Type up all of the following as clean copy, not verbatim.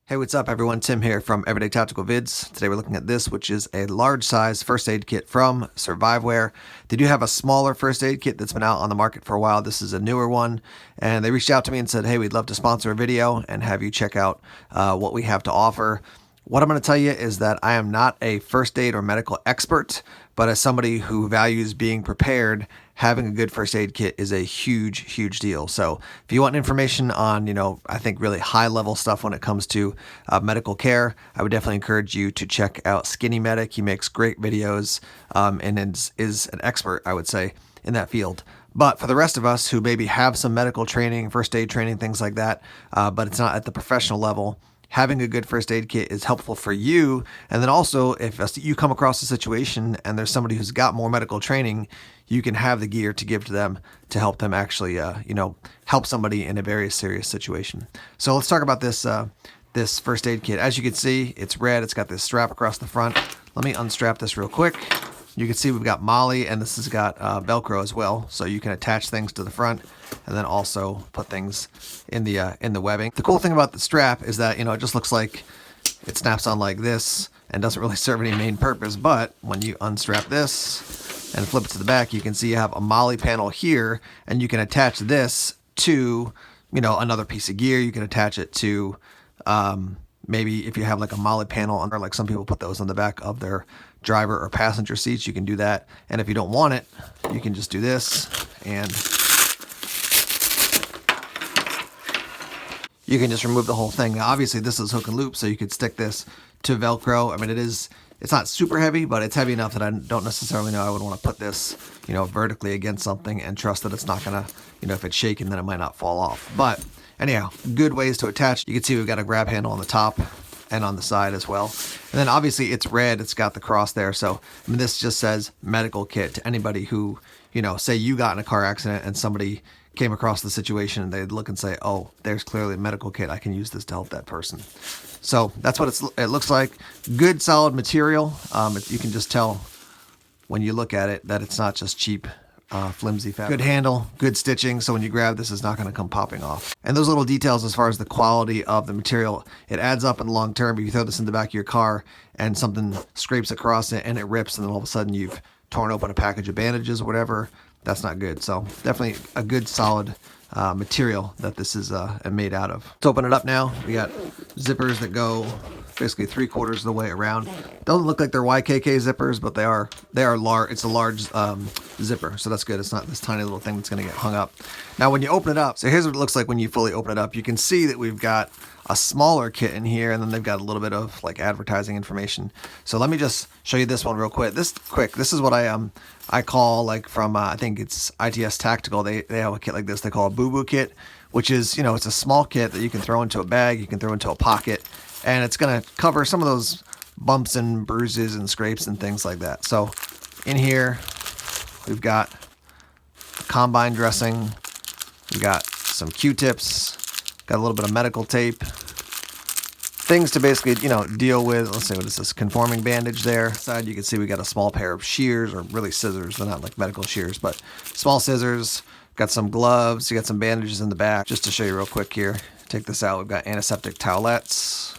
Hey, what's up everyone? Tim here from Everyday Tactical Vids. Today we're looking at this, which is a large size first aid kit from Surviveware. They do have a smaller first aid kit that's been out on the market for a while. This is a newer one, and they reached out to me and said, hey, we'd love to sponsor a video and have you check out what we have to offer. What I'm going to tell you is that I am not a first aid or medical expert, but as somebody who values being prepared, having a good first aid kit is a huge, huge deal. So if you want information on, I think really high level stuff when it comes to medical care, I would definitely encourage you to check out Skinny Medic. He makes great videos and is an expert, I would say, in that field. But for the rest of us who maybe have some medical training, first aid training, things like that, but it's not at the professional level, having a good first aid kit is helpful for you. And then also, if you come across a situation and there's somebody who's got more medical training, you can have the gear to give to them to help them actually, help somebody in a very serious situation. So let's talk about this this first aid kit. As you can see, it's red. It's got this strap across the front. Let me unstrap this real quick. You can see we've got MOLLE, and this has got Velcro as well, so you can attach things to the front and then also put things in the webbing. The cool thing about the strap is that it just looks like it snaps on like this and doesn't really serve any main purpose. But when you unstrap this and flip it to the back, you can see you have a MOLLE panel here, and you can attach this to another piece of gear. You can attach it to maybe if you have like a MOLLE panel, or like some people put those on the back of their driver or passenger seats, you can do that. And if you don't want it, you can just do this, and you can just remove the whole thing. Now, obviously this is hook and loop, so you could stick this to Velcro. I mean, it's not super heavy, but it's heavy enough that I don't necessarily know I would want to put this, vertically against something and trust that it's not gonna, if it's shaking, then it might not fall off. But anyhow, good ways to attach. You can see we've got a grab handle on the top and on the side as well. And then obviously it's red, it's got the cross there. So this just says medical kit to anybody who, say you got in a car accident and somebody came across the situation and they'd look and say, oh, there's clearly a medical kit. I can use this to help that person. So that's what it looks like. Good solid material. You can just tell when you look at it that it's not just cheap flimsy fabric. Good handle, good stitching, so when you grab this, it's not going to come popping off. And those little details as far as the quality of the material, it adds up in the long term. If you throw this in the back of your car and something scrapes across it and it rips, and then all of a sudden you've torn open a package of bandages or whatever, that's not good. So definitely a good solid material that this is made out of. Let's open it up now. We got zippers that go basically 3/4 of the way around. Doesn't look like they're YKK zippers, but they are large. It's a large zipper, so that's good. It's not this tiny little thing that's going to get hung up. Now when you open it up, so here's what it looks like when you fully open it up. You can see that we've got a smaller kit in here, and then they've got a little bit of like advertising information. So let me just show you this one real quick. This is what I call, like, from I think it's ITS Tactical. They have a kit like this they call a boo-boo kit, which is it's a small kit that you can throw into a bag, you can throw into a pocket, and it's going to cover some of those bumps and bruises and scrapes and things like that. So in here we've got combine dressing, we've got some Q-tips, got a little bit of medical tape, things to basically, deal with. Let's see, what is this? Conforming bandage there. Side, you can see we got a small pair of shears, or really scissors. They're not like medical shears, but small scissors. Got some gloves. You got some bandages in the back. Just to show you real quick here. Take this out. We've got antiseptic towelettes,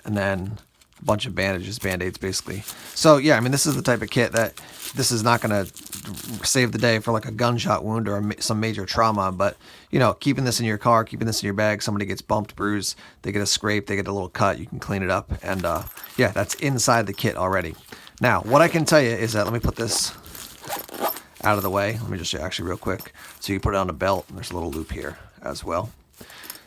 and then a bunch of bandages, band-aids, basically. So yeah, this is the type of kit that this is not going to save the day for like a gunshot wound or some major trauma, but keeping this in your car, keeping this in your bag, somebody gets bumped, bruised, they get a scrape, they get a little cut, you can clean it up, and yeah, that's inside the kit already. Now, what I can tell you is that, let me put this out of the way. Let me just show you actually real quick. So you put it on a belt, and there's a little loop here as well.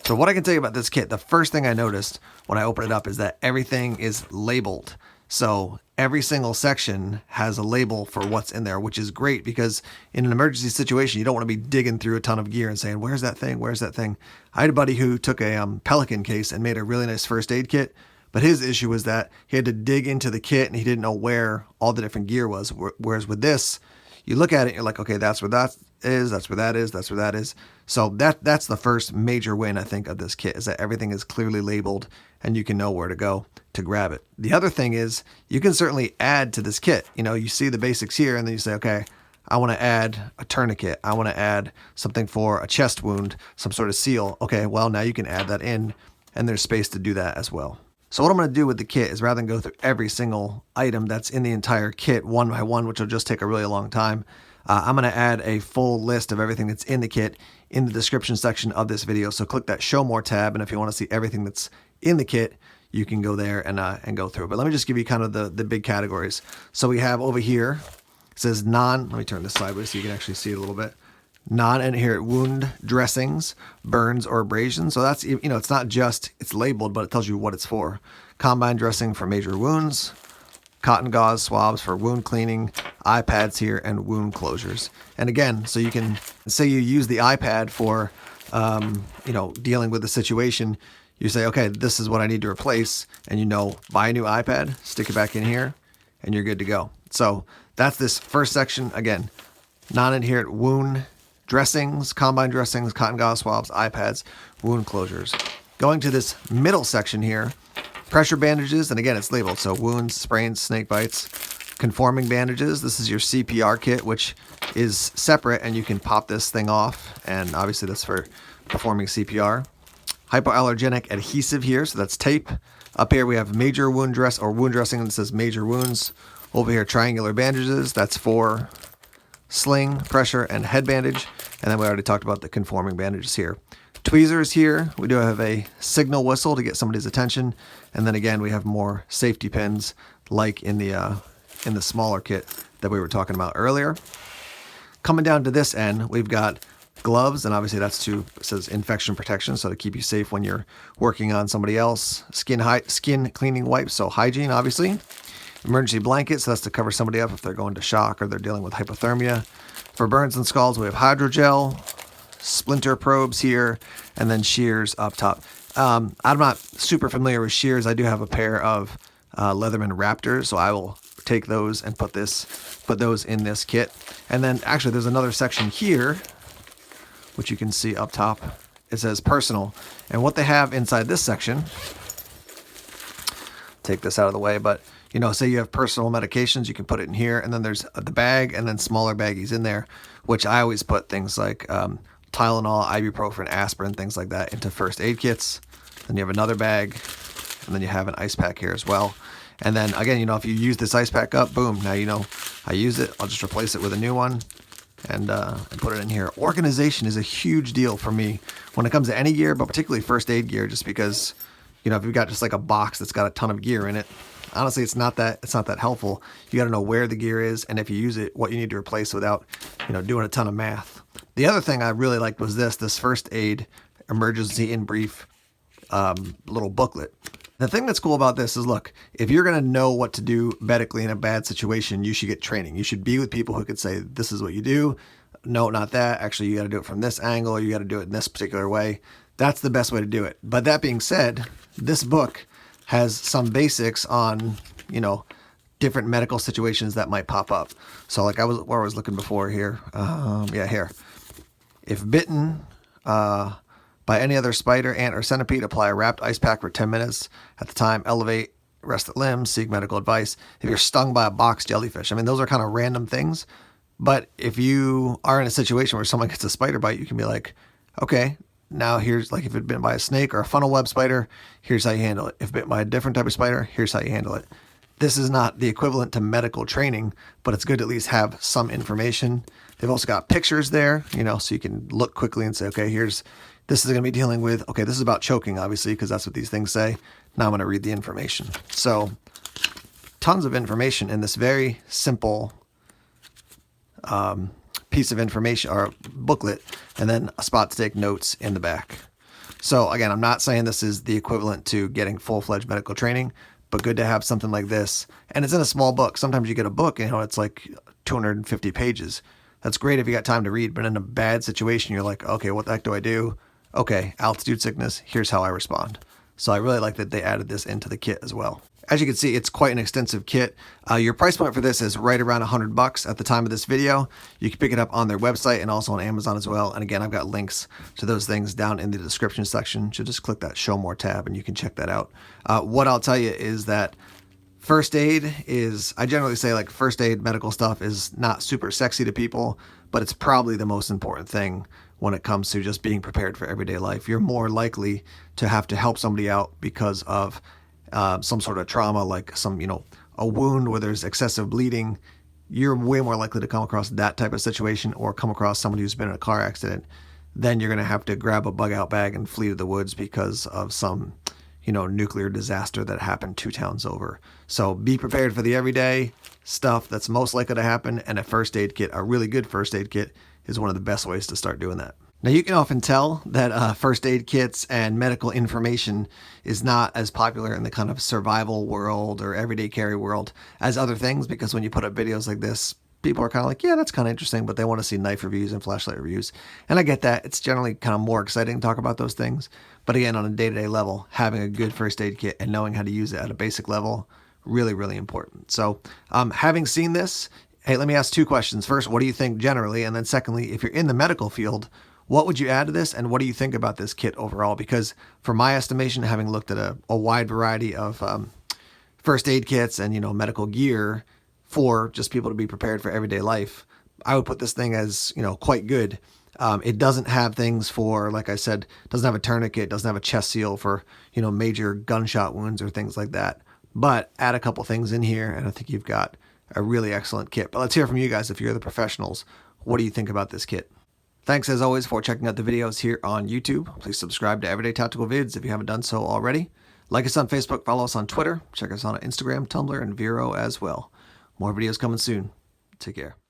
So what I can tell you about this kit, the first thing I noticed when I opened it up is that everything is labeled. So every single section has a label for what's in there, which is great, because in an emergency situation, you don't want to be digging through a ton of gear and saying, where's that thing? Where's that thing? I had a buddy who took a Pelican case and made a really nice first aid kit, but his issue was that he had to dig into the kit and he didn't know where all the different gear was. Whereas with this, you look at it, you're like, okay, that's where that is, that's where that is, that's where that is. So that's the first major win, I think, of this kit, is that everything is clearly labeled and you can know where to go to grab it. The other thing is you can certainly add to this kit. You see the basics here, and then you say, okay, I want to add a tourniquet. I want to add something for a chest wound, some sort of seal. Okay, well, now you can add that in and there's space to do that as well. So what I'm going to do with the kit is, rather than go through every single item that's in the entire kit one by one, which will just take a really long time, I'm going to add a full list of everything that's in the kit in the description section of this video. So click that Show More tab, and if you want to see everything that's in the kit, you can go there and go through. But let me just give you kind of the big categories. So we have over here, it says let me turn this sideways so you can actually see it a little bit. Non-adherent wound dressings, burns, or abrasions. So that's, it's not just, it's labeled, but it tells you what it's for. Combine dressing for major wounds, cotton gauze swabs for wound cleaning, iPads here, and wound closures. And again, so you can say you use the iPad for, dealing with the situation. You say, okay, this is what I need to replace, and buy a new iPad, stick it back in here, and you're good to go. So that's this first section. Again, non-adherent wound dressings, combine dressings, cotton gauze swabs, iPads, wound closures. Going to this middle section here, pressure bandages, and again, it's labeled. So wounds, sprains, snake bites, conforming bandages. This is your CPR kit, which is separate, and you can pop this thing off. And obviously that's for performing CPR. Hypoallergenic adhesive here, so that's tape. Up here we have major wound dressing, and it says major wounds. Over here, triangular bandages, that's for sling, pressure, and head bandage. And then we already talked about the conforming bandages here. Tweezers here, we do have a signal whistle to get somebody's attention. And then again, we have more safety pins like in the smaller kit that we were talking about earlier. Coming down to this end, we've got gloves, and obviously that's it says infection protection, so to keep you safe when you're working on somebody else. Skin cleaning wipes, so hygiene, obviously. Emergency blankets, so that's to cover somebody up if they're going to shock or they're dealing with hypothermia. For burns and scalds, we have hydrogel, splinter probes here, and then shears up top. I'm not super familiar with shears. I do have a pair of Leatherman Raptors, so I will take those and put those in this kit. And then actually there's another section here, which you can see up top. It says personal. And what they have inside this section, take this out of the way, but say you have personal medications, you can put it in here, and then there's the bag, and then smaller baggies in there, which I always put things like Tylenol, ibuprofen, aspirin, things like that into first aid kits. Then you have another bag, and then you have an ice pack here as well. And then again, if you use this ice pack up, boom, now I use it. I'll just replace it with a new one and put it in here. Organization is a huge deal for me when it comes to any gear, but particularly first aid gear, just because if you've got just like a box that's got a ton of gear in it, honestly, it's not that helpful. You got to know where the gear is, and if you use it, what you need to replace without, doing a ton of math. The other thing I really liked was this first aid emergency in brief little booklet. The thing that's cool about this is, look, if you're going to know what to do medically in a bad situation, you should get training. You should be with people who could say, this is what you do. No, not that. Actually, you got to do it from this angle, or you got to do it in this particular way. That's the best way to do it. But that being said, this book has some basics on, different medical situations that might pop up. So like where I was looking before here. Here. If bitten by any other spider, ant, or centipede, apply a wrapped ice pack for 10 minutes. At the time, elevate rested limbs, seek medical advice. If you're stung by a box jellyfish, those are kind of random things. But if you are in a situation where someone gets a spider bite, you can be like, okay, now here's like if it's bitten by a snake or a funnel web spider, here's how you handle it. If bitten by a different type of spider, here's how you handle it. This is not the equivalent to medical training, but it's good to at least have some information. They've also got pictures there, so you can look quickly and say, okay, this is going to be dealing with, okay, this is about choking, obviously, because that's what these things say. Now I'm going to read the information. So tons of information in this very simple piece of information or booklet, and then a spot to take notes in the back. So again, I'm not saying this is the equivalent to getting full-fledged medical training, but good to have something like this. And it's in a small book. Sometimes you get a book, it's like 250 pages. That's great if you got time to read, but in a bad situation, you're like, okay, what the heck do I do? Okay, altitude sickness, here's how I respond. So I really like that they added this into the kit as well. As you can see, it's quite an extensive kit. Your price point for this is right around $100 at the time of this video. You can pick it up on their website and also on Amazon as well. And again, I've got links to those things down in the description section. So just click that Show More tab and you can check that out. What I'll tell you is that first aid is, I generally say like first aid medical stuff is not super sexy to people, but it's probably the most important thing when it comes to just being prepared for everyday life. You're more likely to have to help somebody out because of some sort of trauma, like a wound where there's excessive bleeding. You're way more likely to come across that type of situation, or come across somebody who's been in a car accident. Then you're going to have to grab a bug out bag and flee to the woods because of some nuclear disaster that happened 2 towns over. So be prepared for the everyday stuff that's most likely to happen, and a first aid kit, a really good first aid kit, is one of the best ways to start doing that. Now, you can often tell that first aid kits and medical information is not as popular in the kind of survival world or everyday carry world as other things, because when you put up videos like this, people are kind of like, yeah, that's kind of interesting, but they want to see knife reviews and flashlight reviews. And I get that. It's generally kind of more exciting to talk about those things. But again, on a day-to-day level, having a good first aid kit and knowing how to use it at a basic level, really, really important. So having seen this, hey, let me ask 2 questions. First, what do you think generally? And then secondly, if you're in the medical field, what would you add to this, and what do you think about this kit overall? Because for my estimation, having looked at a wide variety of first aid kits and medical gear for just people to be prepared for everyday life, I would put this thing as quite good. It doesn't have things for, like I said, doesn't have a tourniquet, doesn't have a chest seal for major gunshot wounds or things like that. But add a couple things in here, and I think you've got a really excellent kit. But let's hear from you guys. If you're the professionals, what do you think about this kit? Thanks as always for checking out the videos here on YouTube. Please subscribe to Everyday Tactical Vids if you haven't done so already. Like us on Facebook, follow us on Twitter, check us on Instagram, Tumblr, and Vero as well. More videos coming soon. Take care.